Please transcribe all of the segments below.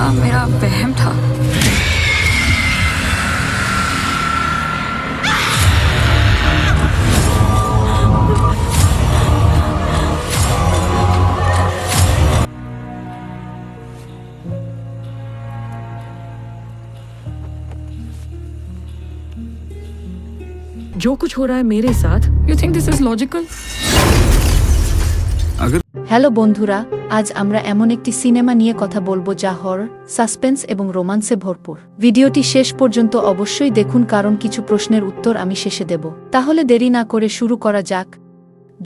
क्या मेरा वहम था? जो कुछ हो रहा है मेरे साथ, you think this is logical? Hello বন্ধুরা, আজ আমরা এমন একটি সিনেমা নিয়ে কথা বলবো যা হরর, সাসপেন্স এবং রোমান্সে ভরপুর। ভিডিওটি শেষ পর্যন্ত অবশ্যই দেখুন, কারণ কিছু প্রশ্নের উত্তর আমি শেষে দেব। তাহলে দেরি না করে শুরু করা যাক।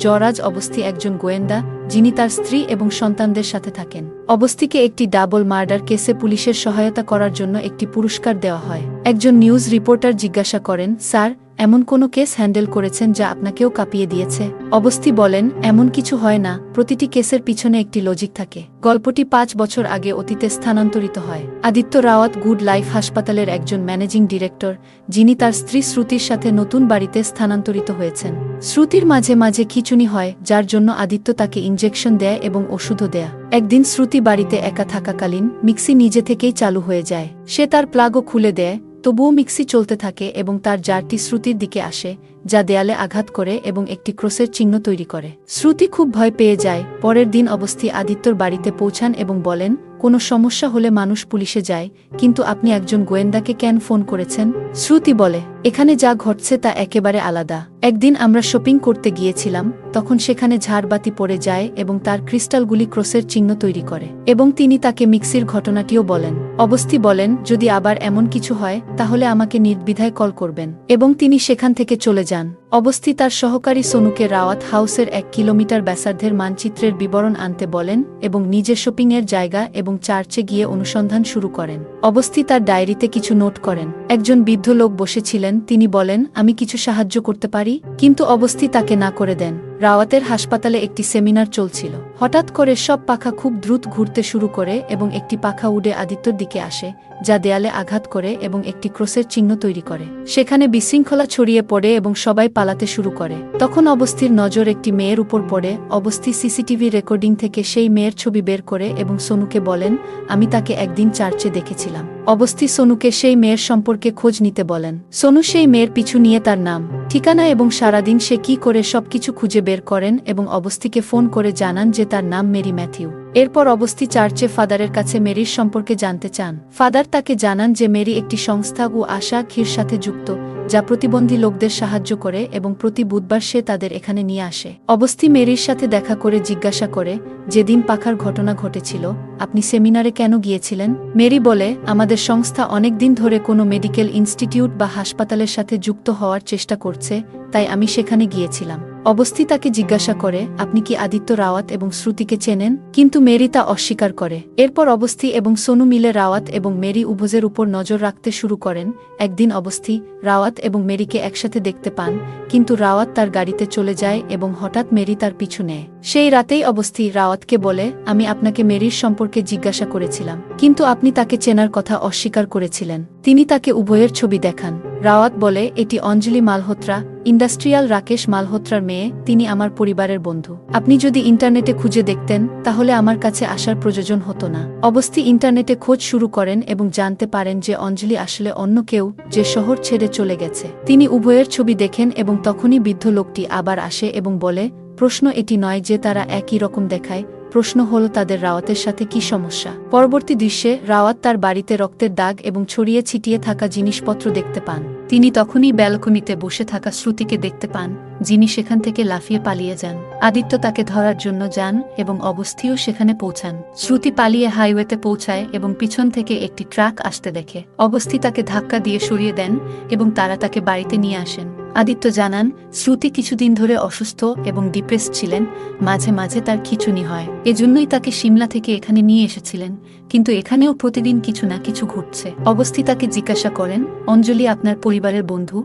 জরাজ অবস্থি একজন গোয়েন্দা, যিনি তার স্ত্রী এবং সন্তানদের সাথে থাকেন। অবস্থিকে একটি ডাবল মার্ডার কেসে পুলিশের সহায়তা করার জন্য একটি পুরস্কার দেওয়া হয়। একজন নিউজ রিপোর্টার জিজ্ঞাসা করেন, স্যার, এমন কোনো কেস হ্যান্ডেল করেছেন যা আপনাকেও কাঁপিয়ে দিয়েছে? অবস্থি বলেন, এমন কিছু হয় না, প্রতিটি কেসের পিছনে একটি লজিক থাকে। গল্পটি 5 বছর আগে অতীতে স্থানান্তরিত হয়। আদিত্য রাওয়াত গুড লাইফ হাসপাতালের একজন ম্যানেজিং ডিরেক্টর, যিনি তার স্ত্রী শ্রুতির সাথে নতুন বাড়িতে স্থানান্তরিত হয়েছেন। শ্রুতির মাঝে মাঝে খিঁচুনি হয়, যার জন্য আদিত্য তাকে ইনজেকশন দেয় এবং ওষুধও দেয়। একদিন শ্রুতি বাড়িতে একা থাকাকালীন মিক্সি নিজে থেকেই চালু হয়ে যায়। সে তার প্লাগও খুলে দেয়, তবুও মিক্সি চলতে থাকে এবং তার জারটি শ্রুতির দিকে আসে, যা দেয়ালে আঘাত করে এবং একটি ক্রসের চিহ্ন তৈরি করে। শ্রুতি খুব ভয় পেয়ে যায়। পরের দিন অবস্থি আদিত্যর বাড়িতে পৌঁছান এবং বলেন, কোনো সমস্যা হলে মানুষ পুলিশে যায়, কিন্তু আপনি একজন গোয়েন্দাকে কেন ফোন করেছেন? শ্রুতি বলে, এখানে যা ঘটছে তা একেবারে আলাদা। একদিন আমরা শপিং করতে গিয়েছিলাম, তখন সেখানে ঝাড়বাতি পড়ে যায় এবং তার ক্রিস্টালগুলি ক্রসের চিহ্ন তৈরি করে, এবং তিনি তাকে মিক্সির ঘটনাটিও বলেন। অবস্থি বলেন, যদি আবার এমন কিছু হয় তাহলে আমাকে নির্দ্বিধায় কল করবেন, এবং তিনি সেখান থেকে চলে যান। অবস্থি তার সহকারী সোনুকে রাওয়াত হাউসের 1 কিলোমিটার ব্যাসার্ধের মানচিত্রের বিবরণ আনতে বলেন এবং নিজে শপিংয়ের জায়গা এবং চার্চে গিয়ে অনুসন্ধান শুরু করেন। অবস্থি তার ডায়েরিতে কিছু নোট করেন। একজন বৃদ্ধ লোক বসেছিলেন, তিনি বলেন, আমি কিছু সাহায্য করতে পারি? কিন্তু অবস্থি তাকে না করে দেন। রাওয়াতের হাসপাতালে একটি সেমিনার চলছিল। হঠাৎ করে সব পাখা খুব দ্রুত ঘুরতে শুরু করে এবং একটি পাখা উড়ে আদিত্যর দিকে আসে, যা দেয়ালে আঘাত করে এবং একটি ক্রসের চিহ্ন তৈরি করে। সেখানে বিশৃঙ্খলা ছড়িয়ে পড়ে এবং সবাই পালাতে শুরু করে। তখন অবস্থির নজর একটি মেয়ের উপর পড়ে। অবস্থি সিসিটিভি রেকর্ডিং থেকে সেই মেয়ের ছবি বের করে এবং সোনুকে বলেন, আমি তাকে একদিন চার্চে দেখেছিলাম। অবস্থি সোনুকে সেই মেয়ের সম্পর্কে খোঁজ নিতে বলেন। সোনু সেই মেয়ের পিছু নিয়ে তার নাম, ঠিকানা এবং সারাদিন সে কি করে সবকিছু খুঁজে বের করেন এবং অবস্থিকে ফোন করে জানান যে তার নাম মেরি ম্যাথিউ। এরপর অবস্থি চার্চে ফাদারের কাছে মেরির সম্পর্কে জানতে চান। ফাদার তাকে জানান যে মেরি একটি সংস্থা ও আশা খির সাথে যুক্ত, যা প্রতিবন্ধী লোকদের সাহায্য করে এবং প্রতি বুধবার সে তাদের এখানে নিয়ে আসে। অবস্থি মেরির সাথে দেখা করে জিজ্ঞাসা করে, যেদিন পাখার ঘটনা ঘটেছিল আপনি সেমিনারে কেন গিয়েছিলেন? মেরি বলে, আমাদের সংস্থা অনেক দিন ধরে কোনো মেডিকেল ইনস্টিটিউট বা হাসপাতালের সাথে যুক্ত হওয়ার চেষ্টা করছে, তাই আমি সেখানে গিয়েছিলাম। অবস্থি তাকে জিজ্ঞাসা করে, আপনি কি আদিত্য রাওয়াত এবং শ্রুতিকে চেনেন? কিন্তু মেরি তা অস্বীকার করে। এরপর অবস্থি এবং সোনু মিলে রাওয়াত এবং মেরি উভয়ের উপর নজর রাখতে শুরু করেন। একদিন অবস্থি রাওয়াত এবং মেরিকে একসাথে দেখতে পান, কিন্তু রাওয়াত তার গাড়িতে চলে যায় এবং হঠাৎ মেরি তার পিছু নেয়। সেই রাতেই অবস্থি রাওয়াতকে বলে, আমি আপনাকে মেরির সম্পর্কে জিজ্ঞাসা করেছিলাম, কিন্তু আপনি তাকে চেনার কথা অস্বীকার করেছিলেন। তিনি তাকে উভয়ের ছবি দেখান। রাওয়াত বলে, এটি অঞ্জলি মালহোত্রা, ইন্ডাস্ট্রিয়াল রাকেশ মালহোত্রার মেয়ে। তিনি আমার পরিবারের বন্ধু। আপনি যদি ইন্টারনেটে খুঁজে দেখতেন তাহলে আমার কাছে আসার প্রয়োজন হতো না। অবস্থি ইন্টারনেটে খোঁজ শুরু করেন এবং জানতে পারেন যে অঞ্জলি আসলে অন্য কেউ, যে শহর ছেড়ে চলে গেছে। তিনি উভয়ের ছবি দেখেন এবং তখনই বৃদ্ধ লোকটি আবার আসে এবং বলে, প্রশ্ন এটি নয় যে তারা একই রকম দেখায়, প্রশ্ন হল তাদের রাওয়াতের সাথে কি সমস্যা। পরবর্তী দৃশ্যে রাওয়াত তার বাড়িতে রক্তের দাগ এবং ছড়িয়ে ছিটিয়ে থাকা জিনিসপত্র দেখতে পান। তিনি তখনই ব্যালকনিতে বসে থাকা শ্রুতিকে দেখতে পান, যিনি সেখান থেকে লাফিয়ে পালিয়ে যান। আদিত্য তাকে ধরার জন্য যান এবং অবস্থিও সেখানে পৌঁছান। শ্রুতি পালিয়ে হাইওয়েতে পৌঁছায় এবং পিছন থেকে একটি ট্রাক আসতে দেখে। অবস্থি তাকে ধাক্কা দিয়ে সরিয়ে দেন এবং তারা তাকে বাড়িতে নিয়ে আসেন। আদিত্য জানান, শ্রুতি কিছুদিন ধরে অসুস্থ এবং ডিপ্রেসড ছিলেন, মাঝে মাঝে তার খিঁচুনি হয়। এজন্যই তাকে সিমলা থেকে এখানে নিয়ে এসেছিলেন, কিন্তু এখানেও প্রতিদিন কিছু না কিছু ঘটছে। অবস্থি তাকে জিজ্ঞাসা করেন, অঞ্জলি আপনার পরিবারের বন্ধু,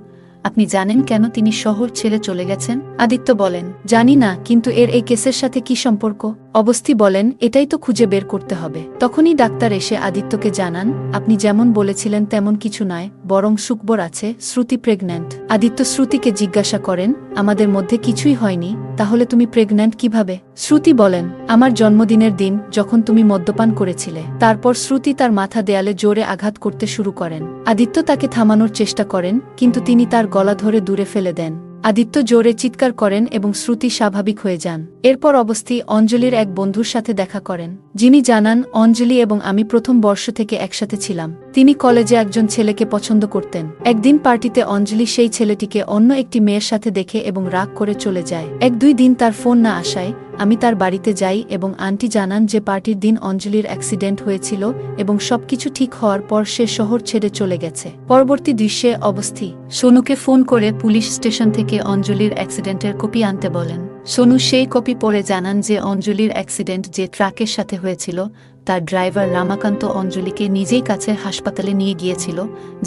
আপনি জানেন কেন তিনি শহর ছেড়ে চলে গেছেন? আদিত্য বলেন, জানি না, কিন্তু এর এই কেসের সাথে কি সম্পর্ক? অবস্থি বলেন, এটাই তো খুঁজে বের করতে হবে। তখনই ডাক্তার এসে আদিত্যকে জানান, আপনি যেমন বলেছিলেন তেমন কিছু নয়, বরং সুখবর আছে, শ্রুতি প্রেগন্যান্ট। আদিত্য শ্রুতিকে জিজ্ঞাসা করেন, আমাদের মধ্যে কিছুই হয়নি, তাহলে তুমি প্রেগন্যান্ট কিভাবে? শ্রুতি বলেন, আমার জন্মদিনের দিন যখন তুমি মদ্যপান করেছিলে। তারপর শ্রুতি তার মাথা দেয়ালে জোরে আঘাত করতে শুরু করেন। আদিত্য তাকে থামানোর চেষ্টা করেন, কিন্তু তিনি তার গলা ধরে দূরে ফেলে দেন। আদিত্য জোরে চিৎকার করেন এবং শ্রুতি স্বাভাবিক হয়ে যান। এরপর অবস্থি অঞ্জলির এক বন্ধুর সাথে দেখা করেন, যিনি জানান, অঞ্জলি এবং আমি প্রথম বর্ষ থেকে একসাথে ছিলাম। তিনি কলেজে একজন ছেলেকে পছন্দ করতেন। একদিন পার্টিতে অঞ্জলি সেই ছেলেটিকে অন্য একটি মেয়ের সাথে দেখে এবং রাগ করে চলে যায়। 1-2 দিন তার ফোন না আসায় আমি তার বাড়িতে যাই এবং আন্টি জানান যে পার্টির দিন অঞ্জলির অ্যাক্সিডেন্ট হয়েছিল এবং সবকিছু ঠিক হওয়ার পর সে শহর ছেড়ে চলে গেছে। পরবর্তী দৃশ্যে অবস্থি সোনুকে ফোন করে পুলিশ স্টেশন থেকে অঞ্জলির অ্যাক্সিডেন্টের কপি আনতে বলেন। সোনু সেই কপি পড়ে জানান যে অঞ্জলির অ্যাক্সিডেন্ট যে ট্রাকের সাথে হয়েছিল তার ড্রাইভার রামাকান্ত অঞ্জলিকে নিজেই কাছের হাসপাতালে নিয়ে গিয়েছিল,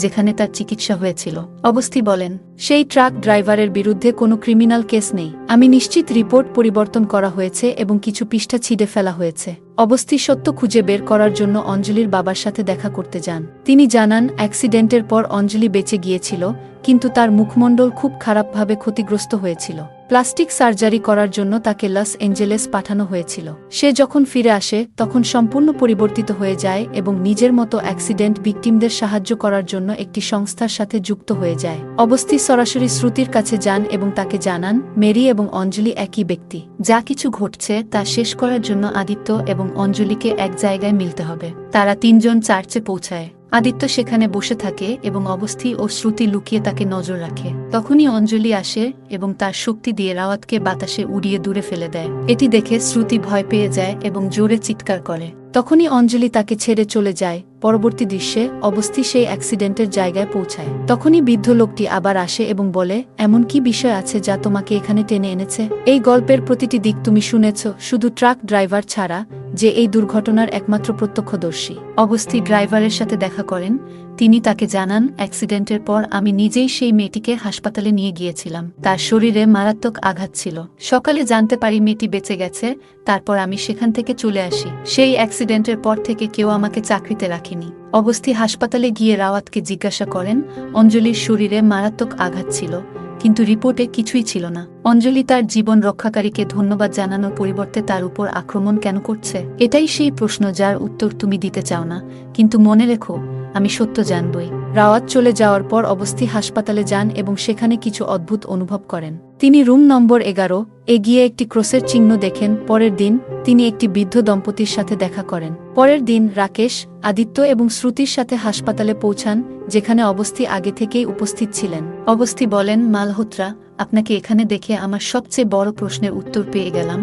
যেখানে তার চিকিৎসা হয়েছিল। অবস্থি বলেন, সেই ট্রাক ড্রাইভারের বিরুদ্ধে কোনো ক্রিমিনাল কেস নেই। আমি নিশ্চিত রিপোর্ট পরিবর্তন করা হয়েছে এবং কিছু পৃষ্ঠা ছিঁড়ে ফেলা হয়েছে। অবস্থি সত্য খুঁজে বের করার জন্য অঞ্জলির বাবার সাথে দেখা করতে যান। তিনি জানান, অ্যাক্সিডেন্টের পর অঞ্জলি বেঁচে গিয়েছিল, কিন্তু তার মুখমণ্ডল খুব খারাপভাবে ক্ষতিগ্রস্ত হয়েছিল। প্লাস্টিক সার্জারি করার জন্য তাকে লস অ্যাঞ্জেলেস পাঠানো হয়েছিল। সে যখন ফিরে আসে তখন সম্পূর্ণ পরিবর্তিত হয়ে যায় এবং নিজের মতো অ্যাক্সিডেন্ট ভিকটিমদের সাহায্য করার জন্য একটি সংস্থার সাথে যুক্ত হয়ে যায়। অবস্থি সরাসরি শ্রুতির কাছে যান এবং তাকে জানান, মেরি এবং অঞ্জলি একই ব্যক্তি। যা কিছু ঘটছে তা শেষ করার জন্য আদিত্য এবং অঞ্জলিকে এক জায়গায় মিলতে হবে। তারা 3 জন চার্চে পৌঁছায়। আদিত্য সেখানে বসে থাকে এবং অবস্থি ও শ্রুতি লুকিয়ে তাকে নজর রাখে। তখনই অঞ্জলি আসে এবং তার শক্তি দিয়ে রাওয়াতকে বাতাসে উড়িয়ে দূরে ফেলে দেয়। এটি দেখে শ্রুতি ভয় পেয়ে যায় এবং জোরে চিৎকার করে। তখনই অঞ্জলি তাকে ছেড়ে চলে যায়। পরবর্তী দৃশ্যে অবস্থি সেই অ্যাক্সিডেন্টের জায়গায় পৌঁছায়। তখনই বৃদ্ধ লোকটি আবার আসে এবং বলে, এমন কি বিষয় আছে যা তোমাকে এখানে টেনে এনেছে? এই গল্পের প্রতিটি দিক তুমি শুনেছ, শুধু ট্রাক ড্রাইভার ছাড়া, যে এই দুর্ঘটনার একমাত্র প্রত্যক্ষদর্শী। অবস্থি ড্রাইভারের সাথে দেখা করেন। তিনি তাকে জানান, অ্যাক্সিডেন্টের পর আমি নিজেই সেই মেয়েটিকে হাসপাতালে নিয়ে গিয়েছিলাম। তার শরীরে মারাত্মক আঘাত ছিল। সকালে জানতে পারি মেয়েটি বেঁচে গেছে। তারপর আমি সেখান থেকে চলে আসি। সেই অ্যাক্সিডেন্টের পর থেকে কেউ আমাকে চাকরিতে রাখেনি। অবস্থি হাসপাতালে গিয়ে রাওয়াতকে জিজ্ঞাসা করেন, অঞ্জলির শরীরে মারাত্মক আঘাত ছিল, কিন্তু রিপোর্টে কিছুই ছিল না। অঞ্জলি তার জীবন রক্ষাকারীকে ধন্যবাদ জানানোর পরিবর্তে তার উপর আক্রমণ কেন করছে? এটাই সেই প্রশ্ন যার উত্তর তুমি দিতে চাও না, কিন্তু মনে রেখো, আমি সত্য জানবই। রাওয়াত চলে যাওয়ার পর অবস্থি হাসপাতালে যান এবং সেখানে কিছু অদ্ভুত অনুভব করেন। তিনি রুম নম্বর 11 এগিয়ে একটি ক্রসের চিহ্ন দেখেন। পরের দিন তিনি একটি বৃদ্ধ দম্পতির সাথে দেখা করেন। পরের দিন রাকেশ, আদিত্য এবং শ্রুতির সাথে হাসপাতালে পৌঁছান, যেখানে অবস্থি আগে থেকেই উপস্থিত ছিলেন। অবস্থি বলেন, মালহোত্রা, আপনাকে এখানে দেখে আমার সবচেয়ে বড় প্রশ্নের উত্তর পেয়ে গেলাম।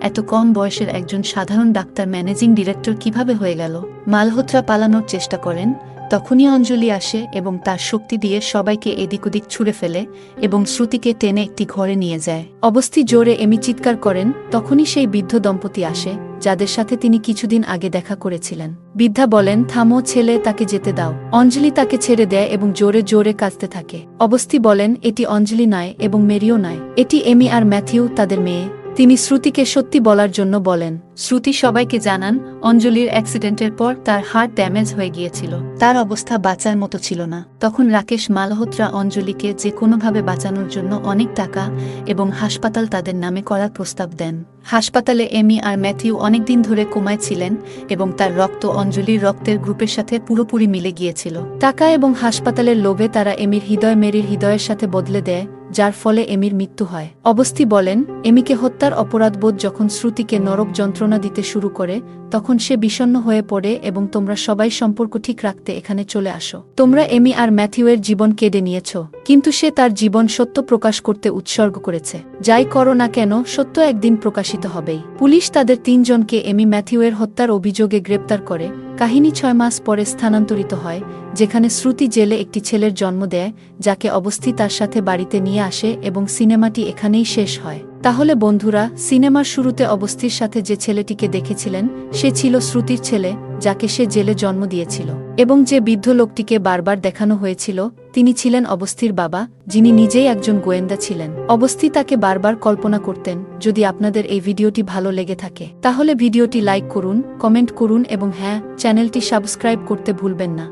এত কম বয়সের একজন সাধারণ ডাক্তার ম্যানেজিং ডিরেক্টর কিভাবে হয়ে গেল? মালহোত্রা পালানোর চেষ্টা করেন। তখনই অঞ্জলি আসে এবং তার শক্তি দিয়ে সবাইকে এদিক ওদিক ছুঁড়ে ফেলে এবং শ্রুতিকে টেনে একটি ঘরে নিয়ে যায়। অবস্থি জোরে চিৎকার করেন। তখনই সেই বৃদ্ধ দম্পতি আসে, যাদের সাথে তিনি কিছুদিন আগে দেখা করেছিলেন। বৃদ্ধা বলেন, থামো ছেলে, তাকে যেতে দাও। অঞ্জলি তাকে ছেড়ে দেয় এবং জোরে জোরে কাঁদতে থাকে। অবস্থি বলেন, এটি অঞ্জলি নয় এবং মেরিও নয়, এটি এমি আর ম্যাথিউ, তাদের মেয়ে। তিনি শ্রুতিকে সত্যি বলার জন্য বলেন। শ্রুতি সবাইকে জানান, অঞ্জলির অ্যাক্সিডেন্টের পর তার হার্ট ড্যামেজ হয়ে গিয়েছিল। তার অবস্থা বাঁচার মতো ছিল না। তখন রাকেশ মালহোত্রা অঞ্জলিকে যে কোনোভাবে বাঁচানোর জন্য অনেক টাকা এবং হাসপাতাল তাদের নামে করার প্রস্তাব দেন। হাসপাতালে এমি আর ম্যাথিউ অনেকদিন ধরে কোমায় ছিলেন এবং তার রক্ত অঞ্জলির রক্তের গ্রুপের সাথে পুরোপুরি মিলে গিয়েছিল। টাকা এবং হাসপাতালের লোভে তারা এমির হৃদয় মেরির হৃদয়ের সাথে বদলে দেয়, যার ফলে এমির মৃত্যু হয়। অবস্থি বলেন, এমিকে হত্যার অপরাধবোধ যখন শ্রুতিকে নরক যন্ত্রণা দিতে শুরু করে, তখন সে বিষণ্ণ হয়ে পড়ে এবং তোমরা সবাই সম্পর্ক ঠিক রাখতে এখানে চলে আসো। তোমরা এমি আর ম্যাথিউয়ের জীবন কেড়ে নিয়েছ, কিন্তু সে তার জীবন সত্য প্রকাশ করতে উৎসর্গ করেছে। যাই করো না কেন, সত্য একদিন প্রকাশিত হবেই। পুলিশ তাদের 3 জনকে এমি ম্যাথিউয়ের হত্যার অভিযোগে গ্রেপ্তার করে। কাহিনী 6 মাস পরে স্থানান্তরিত হয়, যেখানে শ্রুতি জেলে একটি ছেলের জন্ম দেয়, যাকে অবস্থি তার সাথে বাড়িতে নিয়ে আসে এবং সিনেমাটি এখানেই শেষ হয়। তাহলে বন্ধুরা, সিনেমার শুরুতে অবস্থির সাথে যে ছেলেটিকে দেখেছিলেন সে ছিল শ্রুতির ছেলে, যাকে সে জেলে জন্ম দিয়েছিল, এবং যে বৃদ্ধ লোকটিকে বারবার দেখানো হয়েছিল তিনি ছিলেন অবস্থির বাবা, যিনি নিজেই একজন গোয়েন্দা ছিলেন। অবস্থি তাকে বারবার কল্পনা করতেন। যদি আপনাদের এই ভিডিওটি ভালো লেগে থাকে তাহলে ভিডিওটি লাইক করুন, কমেন্ট করুন এবং হ্যাঁ, চ্যানেলটি সাবস্ক্রাইব করতে ভুলবেন না।